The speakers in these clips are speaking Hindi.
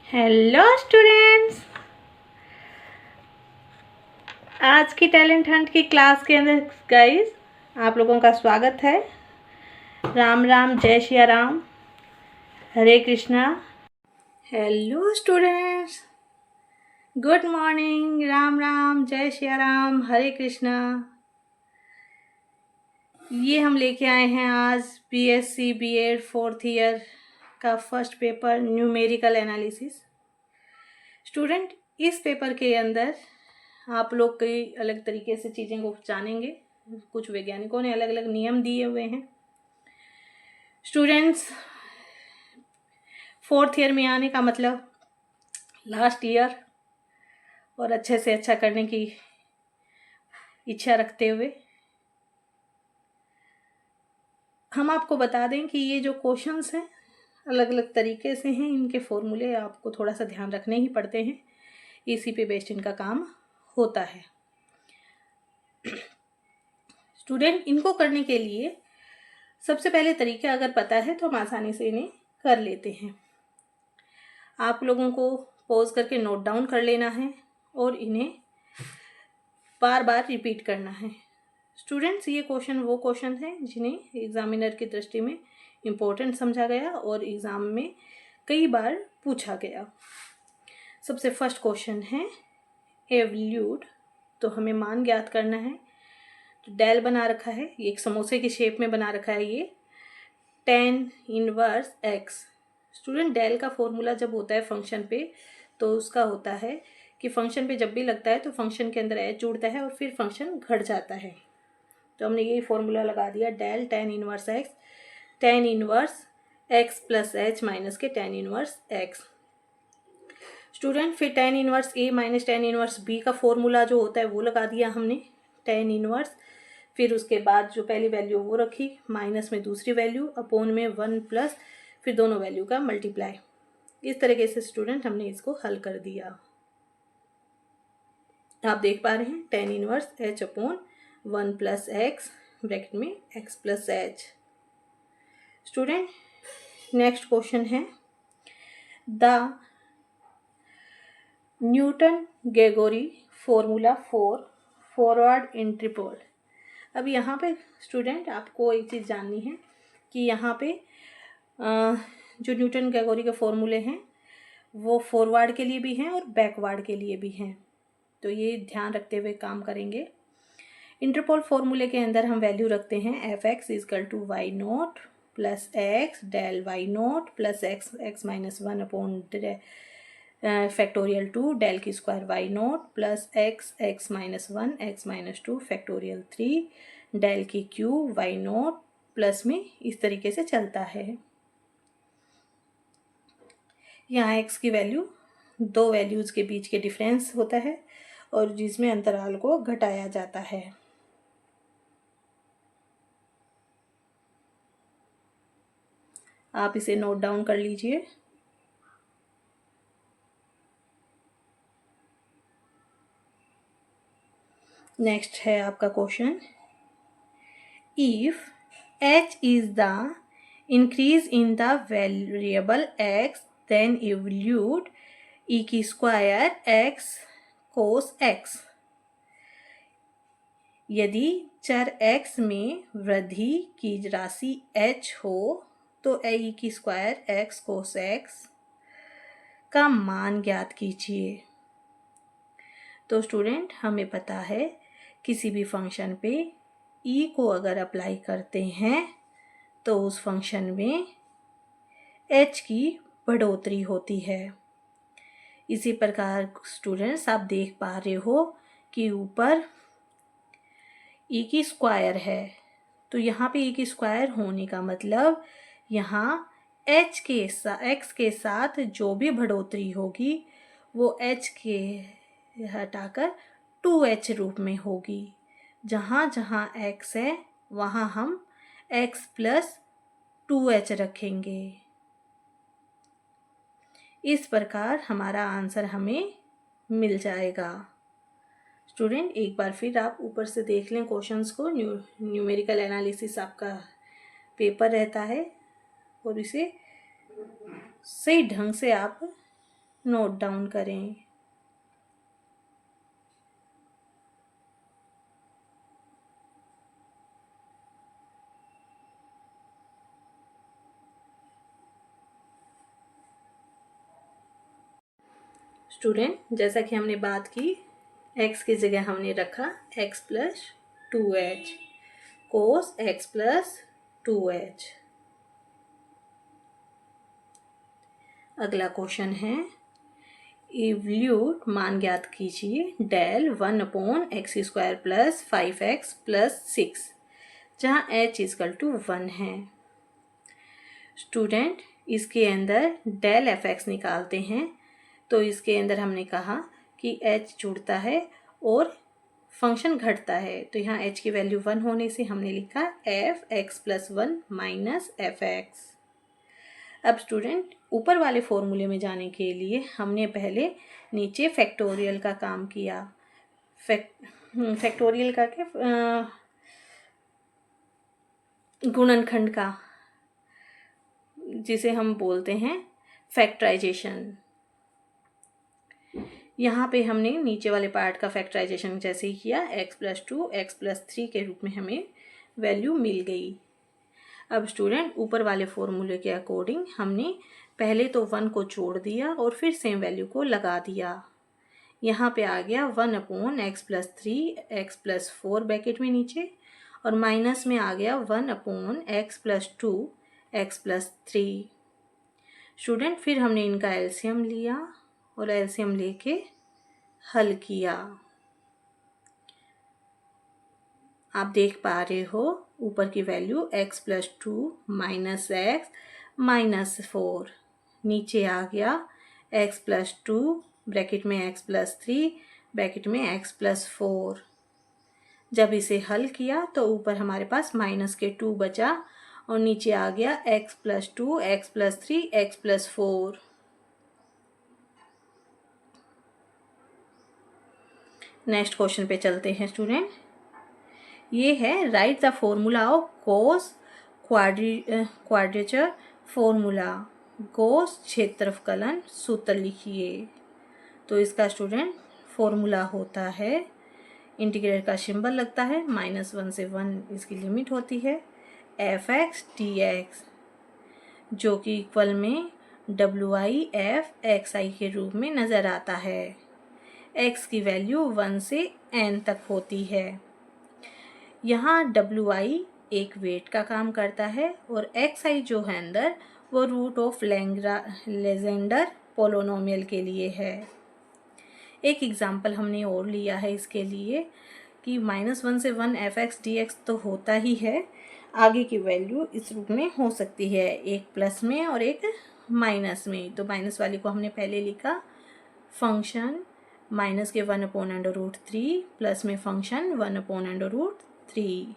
हेलो स्टूडेंट्स, आज की टैलेंट हंट की क्लास के अंदर गाइस आप लोगों का स्वागत है। राम राम, जय Shri Ram, Hare Krishna. Hello students, good morning, Ram Ram, जय श्री राम, हरे कृष्णा। ये हम लेके आए हैं आज बीएससी बीएड 4th ईयर का first paper numerical analysis. Student, इस पेपर के अंदर आप लोग कई अलग तरीके से चीज़ें को जानेंगे। कुछ वैज्ञानिकों ने अलग अलग नियम दिए हुए हैं। स्टूडेंट्स, 4th ईयर में आने का मतलब लास्ट ईयर और अच्छे से अच्छा करने की इच्छा रखते हुए हम आपको बता दें कि ये जो क्वेश्चंस हैं अलग अलग तरीके से हैं। इनके फॉर्मूले आपको थोड़ा सा ध्यान रखने ही पड़ते हैं, इसी पे बेस्ड इनका काम होता है। स्टूडेंट, इनको करने के लिए सबसे पहले तरीका अगर पता है तो हम आसानी से इन्हें कर लेते हैं। आप लोगों को पॉज करके नोट डाउन कर लेना है और इन्हें बार बार रिपीट करना है। स्टूडेंट्स, ये क्वेश्चन वो क्वेश्चन हैं जिन्हें एग्जामिनर की दृष्टि में इम्पोर्टेंट समझा गया और एग्ज़ाम में कई बार पूछा गया। सबसे फर्स्ट क्वेश्चन है एवल्यूट। तो हमें मान ज्ञात करना है। तो डेल बना रखा है, ये एक समोसे की शेप में बना रखा है, ये tan inverse x। Student, del का फॉर्मूला जब होता है फंक्शन पे तो उसका होता है कि फंक्शन पे जब भी लगता है तो फंक्शन के अंदर h जुड़ता है और फिर फंक्शन घट जाता है। तो हमने यही फॉर्मूला लगा दिया, del tan inverse x, tan inverse x plus h minus के tan इनवर्स x। स्टूडेंट, फिर tan inverse a minus tan inverse b का फॉर्मूला जो होता है वो लगा दिया हमने, tan इनवर्स, फिर उसके बाद जो पहली वैल्यू वो रखी, माइनस में दूसरी वैल्यू, अपॉन में 1 प्लस, फिर दोनों वैल्यू का मल्टीप्लाई। इस तरीके से स्टूडेंट हमने इसको हल कर दिया। आप देख पा रहे हैं tan inverse h upon 1 plus x bracket में x plus h। Student, next question है the Newton Gregory formula for forward interpolation. अब यहाँ पे स्टूडेंट आपको एक चीज़ जाननी है कि यहाँ पे जो न्यूटन गेगोरी के फॉर्मूले हैं वो फॉरवर्ड के लिए भी हैं और बैकवर्ड के लिए भी हैं, तो ये ध्यान रखते हुए काम करेंगे। इंटरपोल फॉर्मूले के अंदर हम वैल्यू रखते हैं F X equal to Y naught plus X del Y naught plus X X minus 1 upon factorial 2 del की square Y naught plus X X minus 1 X minus 2 factorial 3 del की क्यू वाई नोट प्लस में इस तरीके से चलता है। यहाँ एक्स की वैल्यू दो वैल्यूज़ के बीच के डिफरेंस होता है और जिसमें अंतराल को घटाया जाता है। आप इसे नोट डाउन कर लीजिए। नेक्स्ट है आपका question, if h is the increase in the variable x then evaluate e की स्क्वायर x कोस x। यदि चर x में वृद्धि की राशि h हो तो e की स्क्वायर x कोस x का मान ज्ञात कीजिए। तो स्टूडेंट, हमें पता है किसी भी फंक्शन पे e को अगर अप्लाई करते हैं तो उस फंक्शन में h की बढ़ोतरी होती है। इसी प्रकार स्टूडेंट्स आप देख पा रहे हो कि ऊपर e की स्क्वायर है, तो यहाँ पे e की स्क्वायर होने का मतलब यहाँ h के x के साथ जो भी बढ़ोतरी होगी वो h के हटाकर 2h रूप में होगी। जहाँ जहाँ x है वहाँ हम x प्लस 2h रखेंगे। इस प्रकार हमारा आंसर हमें मिल जाएगा। स्टूडेंट, एक बार फिर आप ऊपर से देख लें क्वेश्चंस को। न्यूमेरिकल एनालिसिस आपका पेपर रहता है और इसे सही ढंग से आप नोट डाउन करें। स्टूडेंट, जैसा कि हमने बात की, x की जगह हमने रखा x प्लस 2h, कोस x प्लस 2h। अगला क्वेश्चन है, इवल्यूट मान ज्ञात कीजिए del 1/x² plus 5x plus 6, जहाँ h इजकल टू 1 है। स्टूडेंट, इसके अंदर डेल fx निकालते हैं, तो इसके अंदर हमने कहा कि h जुड़ता है और फंक्शन घटता है, तो यहाँ h की वैल्यू 1 होने से हमने लिखा f(x + 1 - f(x)। अब स्टूडेंट, ऊपर वाले फॉर्मूले में जाने के लिए हमने पहले नीचे फैक्टोरियल का काम किया। फैक्टोरियल का क्या, गुणनखंड का, जिसे हम बोलते हैं फैक्टराइजेशन। यहाँ पे हमने नीचे वाले पार्ट का फैक्टराइजेशन जैसे ही किया, x + 2 x + 3 के रूप में हमें वैल्यू मिल गई। अब स्टूडेंट, ऊपर वाले फॉर्मूले के अकॉर्डिंग हमने पहले तो 1 को जोड़ दिया और फिर सेम वैल्यू को लगा दिया। यहाँ पे आ गया 1/x + 3 x + 4 ब्रैकेट में नीचे, और माइनस में आ गया 1/x + 2 x + 3। स्टूडेंट, फिर हमने इनका एलसीएम लिया और एलसीएम लेके हल किया। आप देख पा रहे हो ऊपर की वैल्यू x + 2 - x - 4, नीचे आ गया x + 2 ब्रैकेट में x + 3 ब्रैकेट में x + 4। जब इसे हल किया तो ऊपर हमारे पास -2 बचा और नीचे आ गया x + 2 x + 3 x + 4। Next question पे चलते हैं स्टूडेंट। ये है write the formula of Gauss quadrature formula. Gauss क्षेत्रफलन सूत्र लिखिए। तो इसका स्टूडेंट फॉर्मूला होता है, इंटीग्रेटर का सिंबल लगता है, -1 से 1 इसकी लिमिट होती है, f(x) dx, जो कि इक्वल में WI(f(xi) के रूप में नज़र आता है। x की वैल्यू 1 से n तक होती है। यहाँ WI एक वेट का काम करता है और xi जो है अंदर, वो रूट ऑफ लेजेंडर पोलोनोमियल के लिए है। एक एग्जाम्पल हमने और लिया है इसके लिए कि -1 से 1 f(x) dx तो होता ही है, आगे की वैल्यू इस रूप में हो सकती है, एक प्लस में और एक माइनस में। तो माइनस वाली को हमने पहले लिखा फंक्शन माइनस के 1/√3 प्लस में फंक्शन 1/√3।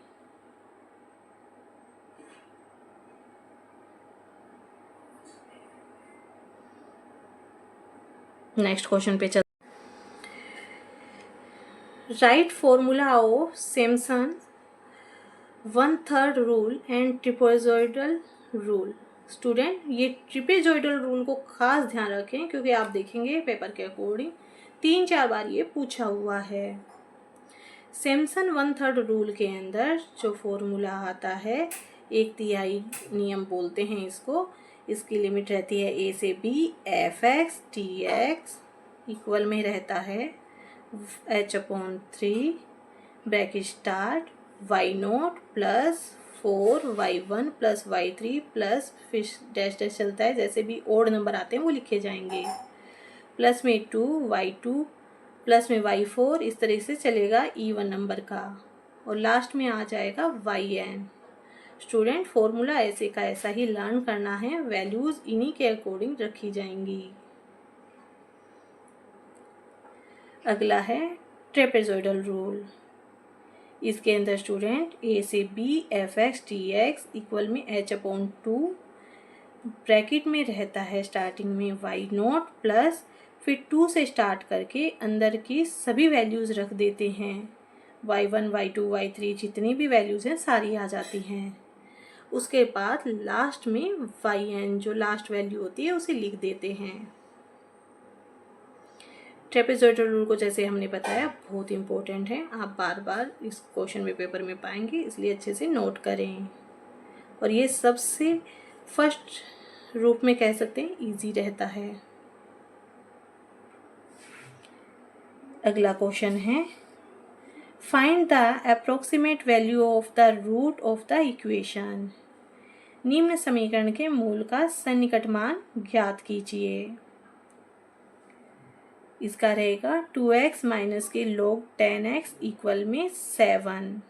नेक्स्ट क्वेश्चन पे चल, right formula of Simpson 1/3 rule and trapezoidal rule. Student, ये ट्रेपेजॉइडल रूल को खास ध्यान रखें क्योंकि आप देखेंगे पेपर के अकॉर्डिंग 3-4 बार ये पूछा हुआ है। सिम्पसन 1/3 रूल के अंदर जो फॉर्मूला आता है, 1/3 नियम बोलते हैं इसको, इसकी लिमिट रहती है a से b, f(x) dx इक्वल में रहता है h/3 bracket start y0 + 4y1 + y3 plus फिर डैश डैश चलता है, जैसे भी ओड नंबर आते हैं वो लिखे जाएंगे, प्लस में 2y2 प्लस में y4, इस तरह से चलेगा इवन नंबर का, और लास्ट में आ जाएगा yn। स्टूडेंट, फॉर्मूला ऐसे का ऐसा ही लर्न करना है, वैल्यूज़ इन्हीं के अकॉर्डिंग रखी जाएंगी। अगला है ट्रेपेजॉइडल रूल। इसके अंदर स्टूडेंट a से b f(x) dx इक्वल में h/2 ब्रैकेट में रहता है, स्टार्टिंग में y0 प्लस फिर 2 से स्टार्ट करके अंदर की सभी वैल्यूज़ रख देते हैं, y1 y2 y3 जितनी भी वैल्यूज़ हैं सारी आ जाती हैं। उसके बाद लास्ट में yn जो लास्ट वैल्यू होती है उसे लिख देते हैं। ट्रेपेजॉइडल रूल को जैसे हमने बताया बहुत इम्पोर्टेंट है, आप बार बार इस क्वेश्चन में पेपर में पाएंगे, इसलिए अच्छे से नोट करें। और ये सबसे फर्स्ट रूप में कह सकते हैं इजी रहता है। अगला क्वेश्चन है find the approximate value of the root of the equation. निम्न समीकरण के मूल का सन्निकट मान ज्ञात कीजिए। इसका रहेगा 2x माइनस के log 10x इक्वल में 7।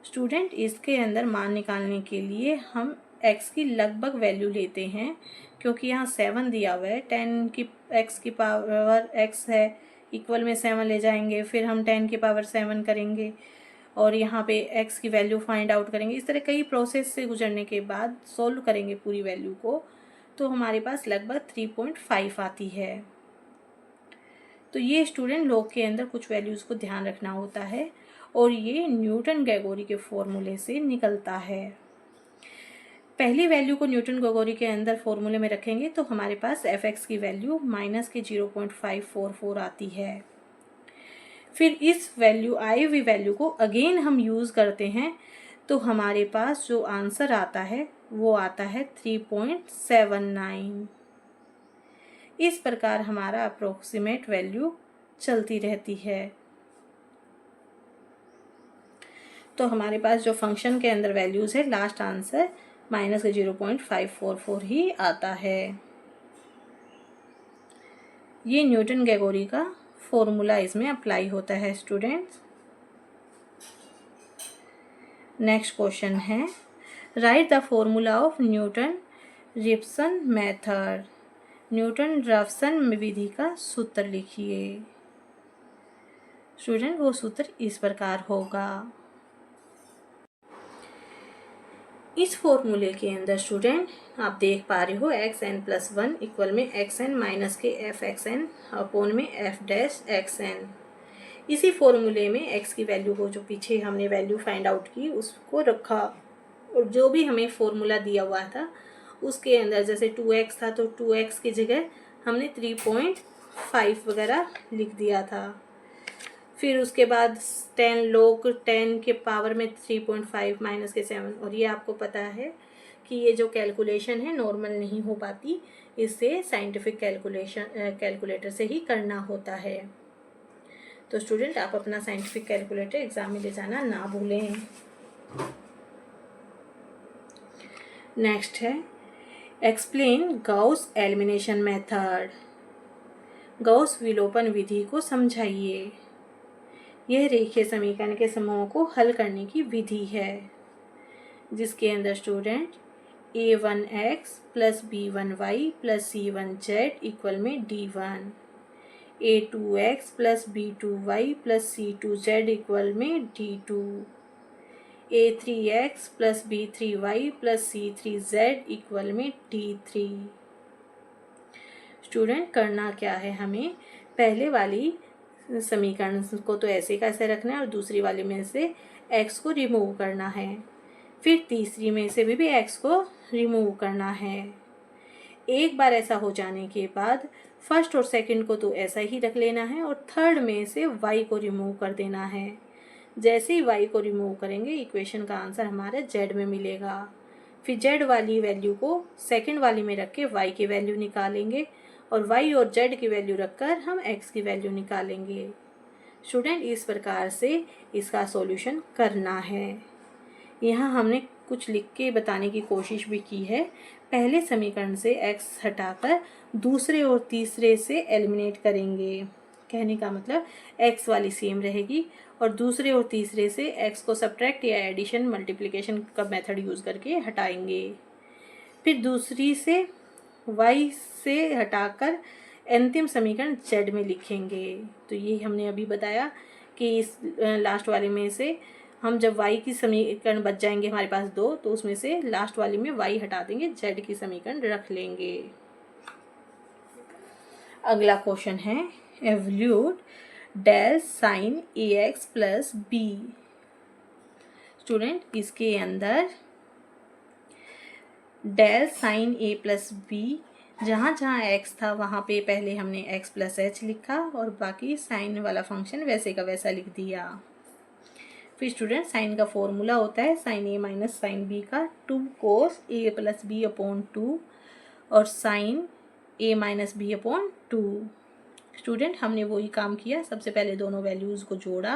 स्टूडेंट इसके अंदर मान निकालने के लिए हम x की लगभग वैल्यू लेते हैं, क्योंकि यहाँ 7 दिया हुआ है, 10 की x की पावर x है, इक्वल में 7 ले जाएंगे, फिर हम 10 की पावर 7 करेंगे और यहाँ पे x की वैल्यू फाइंड आउट करेंगे। इस तरह कई प्रोसेस से गुजरने के बाद सोल्व करेंगे पूरी वैल्यू को, तो हमारे पास लगभग 3.5 आती है। तो ये स्टूडेंट लॉग के अंदर कुछ वैल्यूज़ को ध्यान रखना होता है और ये न्यूटन गैगोरी के फॉर्मूले से निकलता है। पहली वैल्यू को न्यूटन गैगोरी के अंदर फॉर्मूले में रखेंगे तो हमारे पास fx की वैल्यू माइनस के 0.544 आती है। फिर इस वैल्यू आई हुई वैल्यू को अगेन हम यूज़ करते हैं तो हमारे पास जो आंसर आता है वो आता है 3.79। इस प्रकार हमारा अप्रोक्सीमेट वैल्यू चलती रहती है। तो हमारे पास जो फंक्शन के अंदर वैल्यूज़ है लास्ट आंसर माइनस के 0.544 ही आता है। ये न्यूटन गैगोरी का फॉर्मूला इसमें अप्लाई होता है स्टूडेंट्स। नेक्स्ट क्वेश्चन है write the formula of Newton Raphson method. Newton Raphson विधि का सूत्र लिखिए। स्टूडेंट वो सूत्र इस प्रकार होगा। इस फॉर्मूले के अंदर स्टूडेंट आप देख पा रहे हो xn+1 इक्वल में xn माइनस के f(xn) अपॉन में f'(xn). इसी फॉर्मूले में x की वैल्यू को जो पीछे हमने वैल्यू फाइंड आउट की उसको रखा और जो भी हमें फॉर्मूला दिया हुआ था उसके अंदर जैसे 2x था तो 2x की जगह हमने 3.5 वगैरह लिख दिया था। फिर उसके बाद 10 log 10 के पावर में 3.5 माइनस के 7। और ये आपको पता है कि ये जो कैलकुलेशन है नॉर्मल नहीं हो पाती, इससे साइंटिफिक कैलकुलेटर से ही करना होता है। तो स्टूडेंट आप अपना साइंटिफिक कैलकुलेटर एग्जाम में ले जाना ना भूलें। नेक्स्ट है explain Gauss elimination method. Gauss विलोपन विधि को समझाइए। यह रेखीय समीकरण के समूहों को हल करने की विधि है जिसके अंदर student a1x plus b1y plus c1z equal में d1, a2x plus b2y plus c2z equal में d2, a3x plus b3y plus c3z equal में d3। स्टूडेंट करना क्या है, हमें पहले वाली समीकरण को तो ऐसे का ऐसे रखना है और दूसरी वाले में से x को रिमूव करना है, फिर तीसरी में से भी x को रिमूव करना है। एक बार ऐसा हो जाने के बाद फर्स्ट और सेकंड को तो ऐसा ही रख लेना है और थर्ड में से y को रिमूव कर देना है। जैसे ही y को रिमूव करेंगे इक्वेशन का आंसर हमारे z में मिलेगा। फिर z वाली वैल्यू को सेकंड वाली में रख के y की वैल्यू निकालेंगे और y और z की वैल्यू रखकर हम x की वैल्यू निकालेंगे। स्टूडेंट इस प्रकार से इसका सॉल्यूशन करना है। यहाँ हमने कुछ लिख के बताने की कोशिश भी की है। पहले समीकरण से x हटाकर दूसरे और तीसरे से एलिमिनेट करेंगे। कहने का मतलब x वाली सेम रहेगी और दूसरे और तीसरे से x को सब्ट्रैक्ट या एडिशन मल्टीप्लिकेशन का मेथड यूज़ करके हटाएंगे। फिर दूसरी से y से हटाकर अंतिम समीकरण z में लिखेंगे। तो ये हमने अभी बताया कि इस लास्ट वाले में से हम जब y की समीकरण बच जाएंगे हमारे पास दो, तो उसमें से लास्ट वाले में y हटा देंगे, z की समीकरण रख लेंगे। अगला क्वेश्चन है evaluate del sine ax plus b। Student इसके अंदर del sine a plus b जहाँ जहाँ x था वहाँ पे पहले हमने x प्लस एच लिखा और बाकी साइन वाला फंक्शन वैसे का वैसा लिख दिया। फिर स्टूडेंट साइन का फॉर्मूला होता है साइन ए माइनस साइन बी का 2 कोस ए प्लस बी अपॉन 2 और साइन ए माइनस बी अपॉन 2। स्टूडेंट हमने वही काम किया, सबसे पहले दोनों वैल्यूज़ को जोड़ा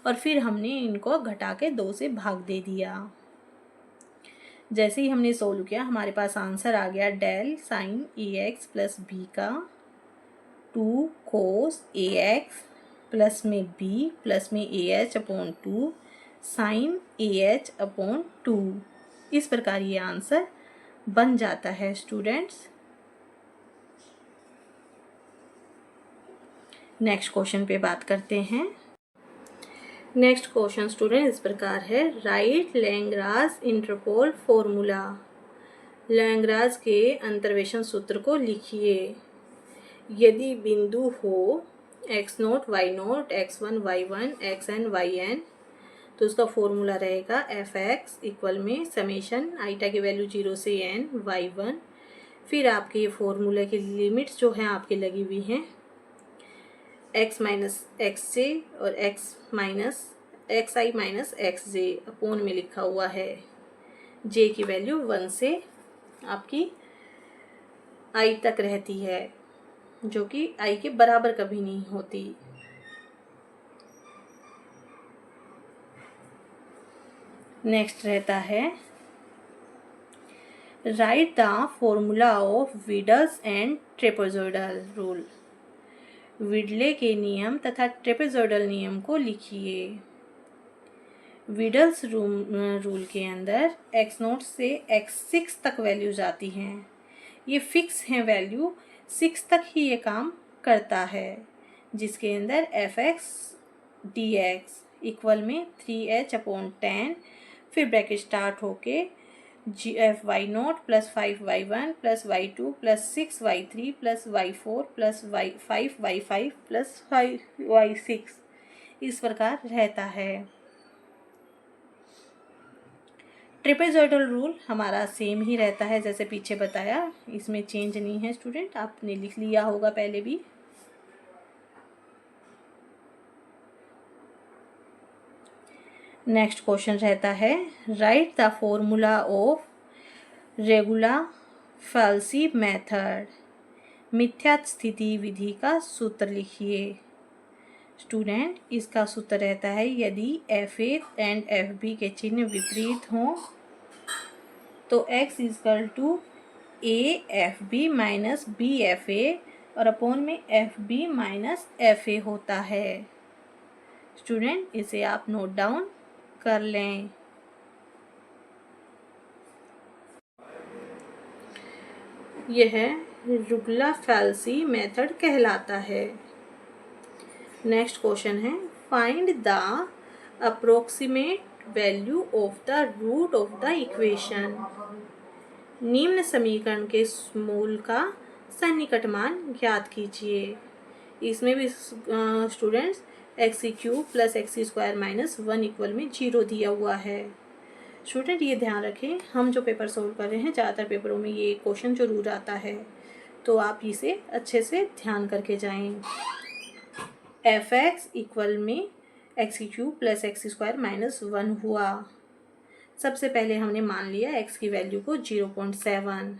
और फिर हमने इनको घटा के 2 से भाग दे दिया। जैसे ही हमने सोल्व किया हमारे पास आंसर आ गया del sine A X plus B का 2 कोस ए एक्स प्लस में बी प्लस में A H upon 2 sine A H upon 2। इस प्रकार ये आंसर बन जाता है स्टूडेंट्स। नेक्स्ट क्वेश्चन पे बात करते हैं। नेक्स्ट क्वेश्चन स्टूडेंट इस प्रकार है, right Lagrange interpol formula. Lagrange के अंतर्वेशन सूत्र को लिखिए। यदि बिंदु हो x0 y0 x1 y1 xn yn तो उसका फॉर्मूला रहेगा fx इक्वल में समेशन आइटा की वैल्यू 0 से n y1। फिर आपके ये फॉर्मूले की लिमिट्स जो हैं आपकी लगी हुई हैं x माइनस एक्स जे और x माइनस एक्स आई माइनस एक्स जे अपोन में लिखा हुआ है j की वैल्यू 1 से आपकी i तक रहती है जो कि i के बराबर कभी नहीं होती। नेक्स्ट रहता है write the formula of Weddle's and trapezoidal rule. Weddle के नियम तथा ट्रेपेजॉइडल नियम को लिखिए। विडल्स रूल के अंदर x0 से x6 तक वैल्यू जाती हैं। ये फिक्स हैं वैल्यू, 6 तक ही ये काम करता है, जिसके अंदर fx dx इक्वल में 3h अपॉन 10 फिर ब्रैकेट स्टार्ट होके f(y0) plus 5y1 plus y2 plus 6y3 plus y4 plus 5y5 plus 5y6 इस प्रकार रहता है। ट्रेपेजॉइडल रूल हमारा सेम ही रहता है जैसे पीछे बताया, इसमें चेंज नहीं है स्टूडेंट, आपने लिख लिया होगा पहले भी। नेक्स्ट क्वेश्चन रहता है write the formula of regula falsi method. मिथ्या स्थिति विधि का सूत्र लिखिए। स्टूडेंट इसका सूत्र रहता है यदि FA एंड FB के चिन्ह विपरीत हों तो x equal to AFB minus BFA और अपोन में FB माइनस FA होता है। स्टूडेंट इसे आप नोट डाउन कर लें। यह रेगुला फाल्सी मेथड कहलाता है। नेक्स्ट क्वेश्चन है find the approximate value of the root of the equation. निम्न समीकरण के मूल का सन्निकट मान ज्ञात कीजिए। इसमें भी students x³ plus x² minus 1 equal में 0 दिया हुआ है। स्टूडेंट ये ध्यान रखें, हम जो पेपर सोल्व कर रहे हैं ज़्यादातर पेपरों में ये क्वेश्चन जरूर आता है, तो आप इसे अच्छे से ध्यान करके जाएं। fx इक्वल में x³ प्लस x² माइनस 1 हुआ। सबसे पहले हमने मान लिया x की वैल्यू को 0.7।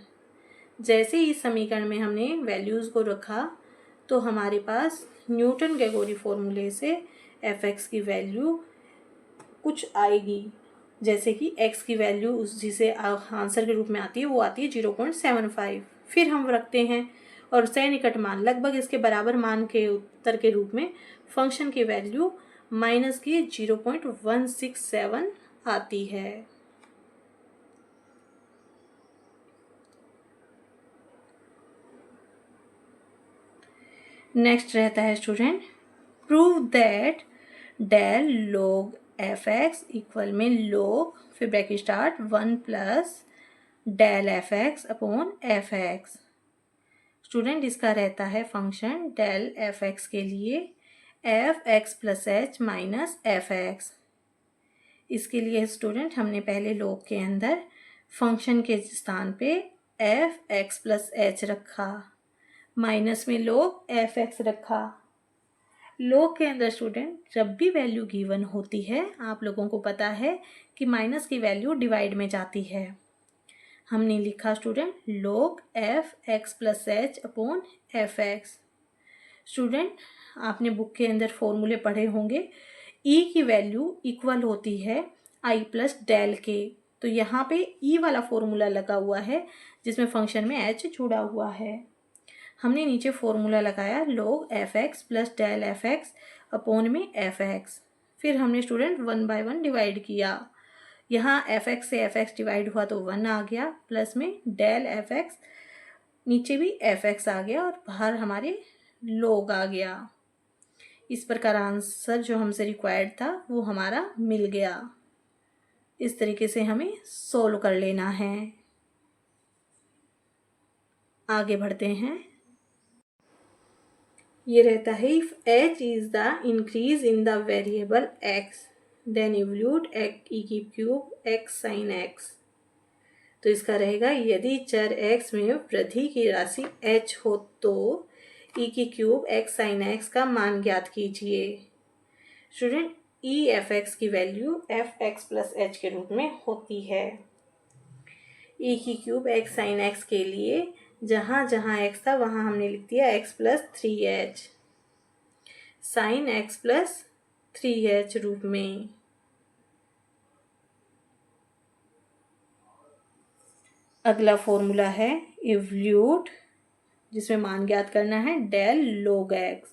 जैसे ही इस समीकरण में हमने वैल्यूज़ को रखा तो हमारे पास न्यूटन ग्रेगोरी फॉर्मूले से fx की वैल्यू कुछ आएगी, जैसे कि x की वैल्यू जिसे आंसर के रूप में आती है वो आती है 0.75। फिर हम रखते हैं और सन्निकट मान लगभग इसके बराबर मान के उत्तर के रूप में फंक्शन की वैल्यू माइनस की 0.167 आती है। नेक्स्ट रहता है student prove that del log fx equal में log फिर bracket start 1 plus del fx upon fx। Student इसका रहता है फंक्शन डेल fx के लिए fx plus h minus fx। इसके लिए स्टूडेंट हमने पहले log के अंदर फंक्शन के स्थान पे एफ एक्स प्लस एच रखा, माइनस में log एफ एक्स रखा। log के अंदर स्टूडेंट जब भी वैल्यू गिवन होती है आप लोगों को पता है कि माइनस की वैल्यू डिवाइड में जाती है। हमने लिखा student log F X plus H upon F x. Student आपने बुक के अंदर फॉर्मूले पढ़े होंगे, e की वैल्यू इक्वल होती है i प्लस डेल के। तो यहाँ पे e वाला फॉर्मूला लगा हुआ है जिसमें फंक्शन में h जुड़ा हुआ है। हमने नीचे फॉर्मूला लगाया log F X plus del F X upon में एफ एक्स। फिर हमने स्टूडेंट 1 बाय 1 डिवाइड किया। यहाँ एफ एक्स से एफ एक्स डिवाइड हुआ तो 1 आ गया, प्लस में डेल एफ एक्स, नीचे भी एफ एक्स आ गया और बाहर हमारे log आ गया। इस प्रकार आंसर जो हमसे रिक्वायर्ड था वो हमारा मिल गया। इस तरीके से हमें सोल्व कर लेना है। आगे बढ़ते हैं। ये रहता है if h is the increase in the variable x then evaluate e की क्यूब x sin x। तो इसका रहेगा यदि चर x में वृद्धि की राशि h हो तो e की क्यूब x sin x का मान ज्ञात कीजिए। स्टूडेंट e एफ एक्स की value F X plus H के रूप में होती है। e की क्यूब x sin x के लिए जहाँ जहाँ x था वहाँ हमने लिख दिया x plus 3h, sine x plus 3h रूप में। अगला फॉर्मूला है इवल्यूट, जिसमें मान ज्ञात करना है डेल log x।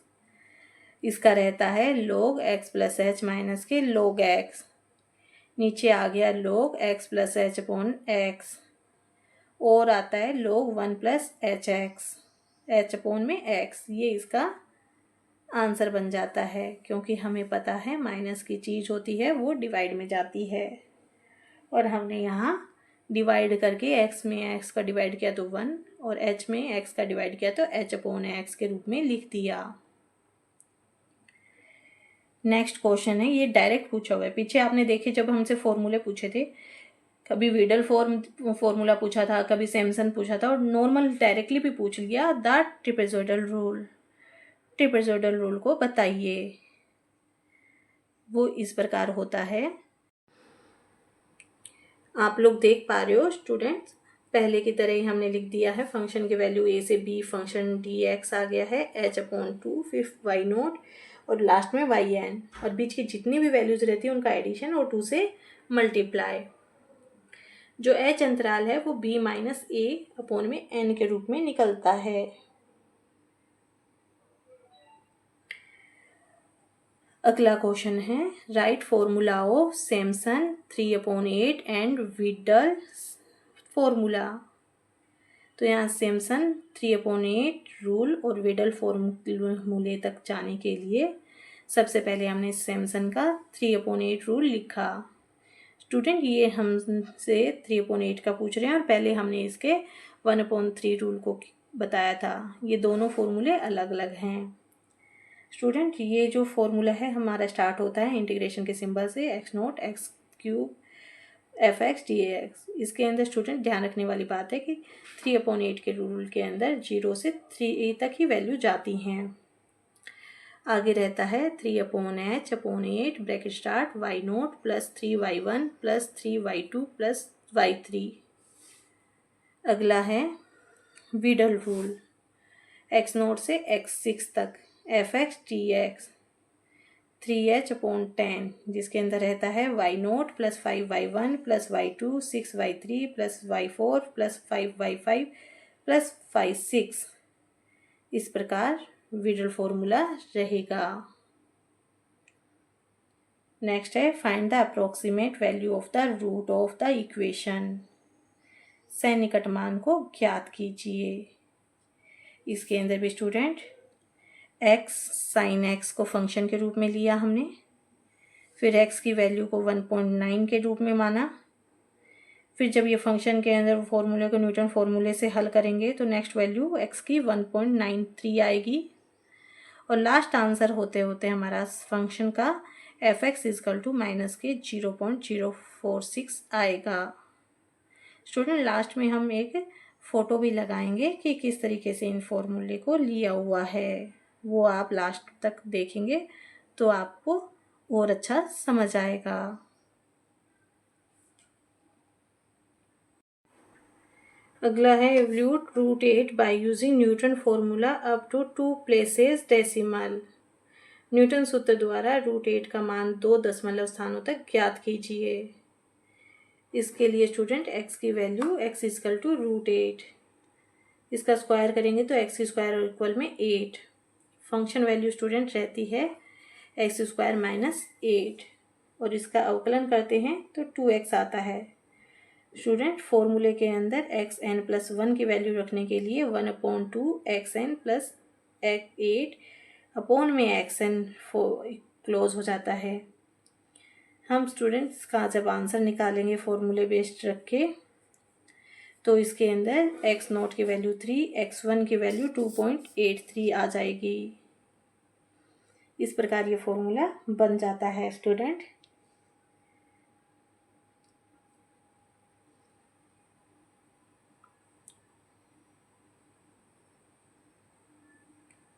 इसका रहता है log x plus H minus के log x। नीचे आ गया log x plus H upon x, और आता है log 1 plus H x, H upon में एक्स। ये इसका आंसर बन जाता है, क्योंकि हमें पता है माइनस की चीज़ होती है वो डिवाइड में जाती है। और हमने यहाँ डिवाइड करके x में x का डिवाइड किया तो 1 और h में x का डिवाइड किया तो h अपॉन x के रूप में लिख दिया। नेक्स्ट क्वेश्चन है, ये डायरेक्ट पूछा हुआ है। पीछे आपने देखे जब हमसे फॉर्मूले पूछे थे, कभी वीडल फॉर्मूला पूछा था, कभी सैमसन पूछा था, और नॉर्मल डायरेक्टली भी पूछ लिया the trapezoidal rule. Trapezoidal rule को बताइए। वो इस प्रकार होता है, आप लोग देख पा रहे हो स्टूडेंट्स, पहले की तरह ही हमने लिख दिया है फंक्शन की वैल्यू a से b, फंक्शन dx आ गया है h अपॉन 2, फिर y नोट और लास्ट में yn, और बीच की जितनी भी वैल्यूज रहती है उनका एडिशन और 2 से मल्टीप्लाई। जो h अंतराल है वो b माइनस a अपॉन में n के रूप में निकलता है। अगला क्वेश्चन है right formula of Samson 3/8 and Videl formula. तो यहाँ सैमसन 3/8 रूल और वीडल फॉर्मूले तक जाने के लिए सबसे पहले हमने सैमसन का 3/8 रूल लिखा। स्टूडेंट ये हमसे 3/8 का पूछ रहे हैं और पहले हमने इसके 1/3 रूल को बताया था। ये दोनों फॉर्मूले अलग अलग हैं। स्टूडेंट ये जो फॉर्मूला है हमारा स्टार्ट होता है इंटीग्रेशन के सिंबल से, x naught x cube F x D x. इसके अंदर स्टूडेंट ध्यान रखने वाली बात है कि 3/8 के रूल के अंदर 0 से 3 तक ही वैल्यू जाती हैं। आगे रहता है 3/h/8 bracket start y naught plus 3y1 plus 3y2 plus y3। अगला है वीडल रूल, x नोट से x6 तक F x D x 3h/10, जिसके अंदर रहता है y naught plus 5y1 plus y2 6y3 plus y4 plus 5y5 plus y6। इस प्रकार वीडल फॉर्मूला रहेगा। नेक्स्ट है find the approximate value of the root of the equation. सन्निकट मान को ज्ञात कीजिए। इसके अंदर भी स्टूडेंट x साइन x को फंक्शन के रूप में लिया हमने, फिर x की वैल्यू को 1.9 के रूप में माना। फिर जब ये फंक्शन के अंदर फॉर्मूले को न्यूटन फॉर्मूले से हल करेंगे तो नेक्स्ट वैल्यू x की 1.93 आएगी, और लास्ट आंसर होते होते हमारा फंक्शन का F X equal to minus के 0.046 आएगा। स्टूडेंट लास्ट में हम एक फ़ोटो भी लगाएंगे कि किस तरीके से इन फॉर्मूले को लिया हुआ है, वो आप लास्ट तक देखेंगे तो आपको और अच्छा समझ आएगा। अगला है evaluate root 8 by using Newton formula up to 2 places decimal. Newton सूत्र द्वारा रूट 8 का मान 2 दशमलव स्थानों तक ज्ञात कीजिए। इसके लिए स्टूडेंट x की value x equal to root 8, इसका स्क्वायर करेंगे तो x स्क्वायर इक्वल में 8। फंक्शन वैल्यू स्टूडेंट रहती है x स्क्वायर माइनस 8 और इसका अवकलन करते हैं तो 2x आता है। स्टूडेंट फॉर्मूले के अंदर xn+1 की वैल्यू रखने के लिए 1/2 xn प्लस 8 अपॉन में xn क्लोज हो जाता है। हम स्टूडेंट्स का जब आंसर निकालेंगे फॉर्मूले बेस्ड रख के तो इसके अंदर x0 की वैल्यू 3, x1 की वैल्यू 2.83 आ जाएगी। इस प्रकार ये फॉर्मूला बन जाता है स्टूडेंट।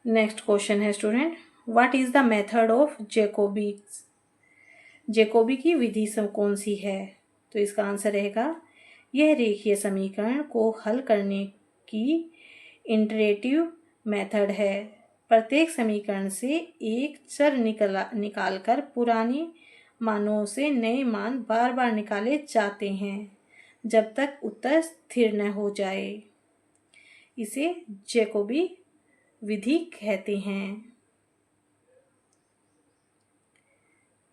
नेक्स्ट क्वेश्चन है student, what is the method of Jacobi's. Jacobi की विधि कौन सी है? तो इसका आंसर रहेगा यह रेखीय समीकरण को हल करने की इंटरेटिव मेथड है। प्रत्येक समीकरण से एक चर निकालकर पुरानी मानों से नए मान बार बार निकाले जाते हैं जब तक उत्तर स्थिर न हो जाए। इसे जैकोबी विधि कहते हैं।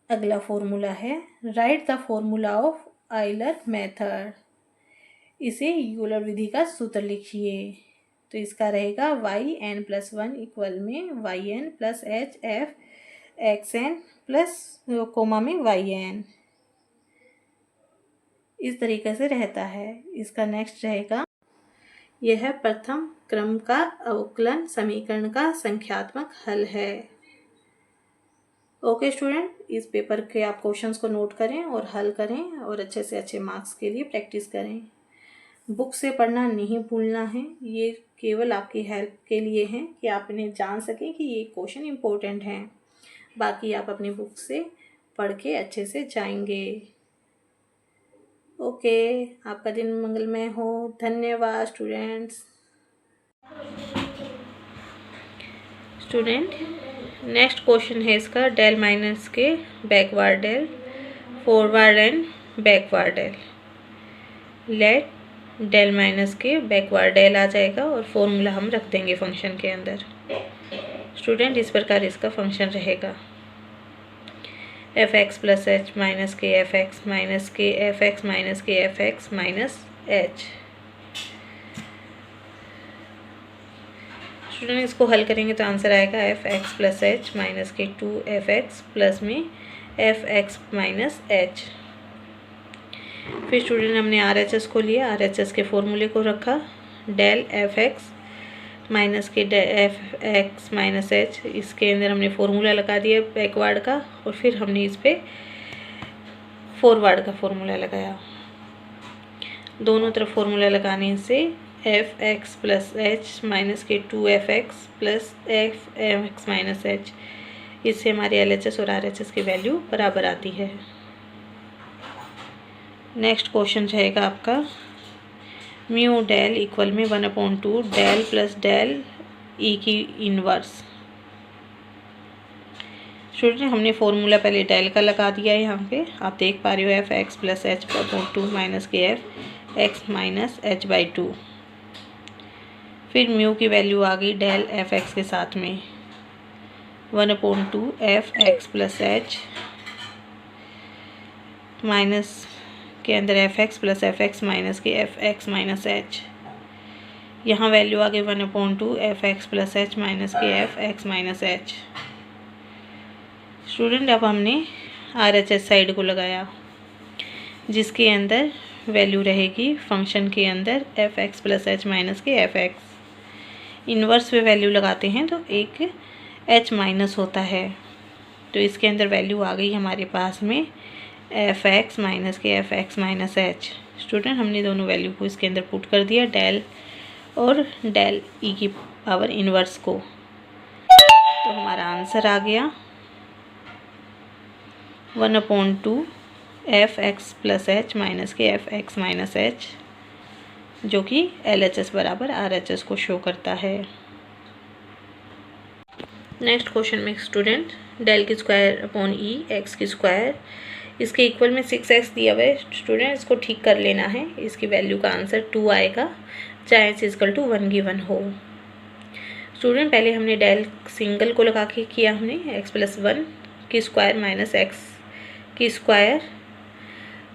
अगला फॉर्मूला है write the formula of Euler method. इसे यूलर विधि का सूत्र लिखिए। तो इसका रहेगा yn+1 इक्वल में yn plus H F xn plus comma में yn। इस तरीके से रहता है। इसका नेक्स्ट रहेगा यह प्रथम क्रम का अवकलन समीकरण का संख्यात्मक हल है। ओके स्टूडेंट, इस पेपर के आप क्वेश्चंस को नोट करें और हल करें और अच्छे से अच्छे मार्क्स के लिए प्रैक्टिस करें। बुक से पढ़ना नहीं भूलना है, ये केवल आपकी हेल्प के लिए है कि आप इन्हें जान सकें कि ये क्वेश्चन इम्पोर्टेंट हैं। बाकी आप अपनी बुक से पढ़ के अच्छे से जाएंगे। ओके, आपका दिन मंगलमय हो। धन्यवाद स्टूडेंट्स। स्टूडेंट नेक्स्ट क्वेश्चन है इसका डेल माइनस के backward del, forward and backward del. Let del minus के बैकवर्ड डेल आ जाएगा और फॉर्मूला हम रख देंगे फंक्शन के अंदर। स्टूडेंट इस प्रकार इसका फंक्शन रहेगा f(x) प्लस h माइनस के f(x) माइनस के f(x) माइनस के f(x) माइनस h। स्टूडेंट इसको हल करेंगे तो आंसर आएगा f(x) प्लस h माइनस के 2f(x) प्लस में f(x) माइनस h। फिर स्टूडेंट हमने RHS को लिया, RHS के फॉर्मूले को रखा डेल f(x) माइनस के f(x) माइनस h। इसके अंदर हमने फॉर्मूला लगा दिया बैकवर्ड का और फिर हमने इस पर फॉरवर्ड का फॉर्मूला लगाया। दोनों तरफ फॉर्मूला लगाने से f(x) प्लस h माइनस के 2f(x) plus f(x) minus h, इससे हमारे LHS और RHS की वैल्यू बराबर आती है। नेक्स्ट क्वेश्चन रहेगा आपका म्यू डेल इक्वल में 1/2 डेल प्लस डेल ई की इनवर्स। स्टूडेंट हमने फॉर्मूला पहले डेल का लगा दिया है, यहाँ पे आप देख पा रहे हो f(x) प्लस h/2 माइनस के f(x) माइनस h/2। फिर म्यू की वैल्यू आ गई डेल f(x) के साथ में 1/2 f(x) प्लस h माइनस के अंदर f(x) प्लस f(x) माइनस के f(x) माइनस h। यहाँ वैल्यू आ गई 1/2 f(x) प्लस h माइनस के f(x) माइनस h। स्टूडेंट अब हमने RHS साइड को लगाया जिसके अंदर वैल्यू रहेगी फंक्शन के अंदर f(x) प्लस h माइनस के f(x). इन्वर्स पे वैल्यू लगाते हैं तो एक h माइनस होता है, तो इसके अंदर वैल्यू आ गई हमारे पास में f(x) माइनस के f(x) माइनस h। स्टूडेंट हमने दोनों वैल्यू को इसके अंदर पुट कर दिया, डेल और डेल ई की पावर इनवर्स को, तो हमारा आंसर आ गया 1/2 F X plus H minus के एफ एक्स माइनस एच, जो कि LHS बराबर RHS को शो करता है। नेक्स्ट क्वेश्चन में स्टूडेंट डेल की स्क्वायर अपॉन ई एक्स की स्क्वायर, इसके इक्वल में 6x दिया हुआ है स्टूडेंट, इसको ठीक कर लेना है। इसकी वैल्यू का आंसर 2 आएगा, चाहे x इक्वल टू 1 गिवन हो। स्टूडेंट पहले हमने डेल सिंगल को लगा के किया, हमने x प्लस 1 की स्क्वायर माइनस एक्स की स्क्वायर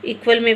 इक्वल में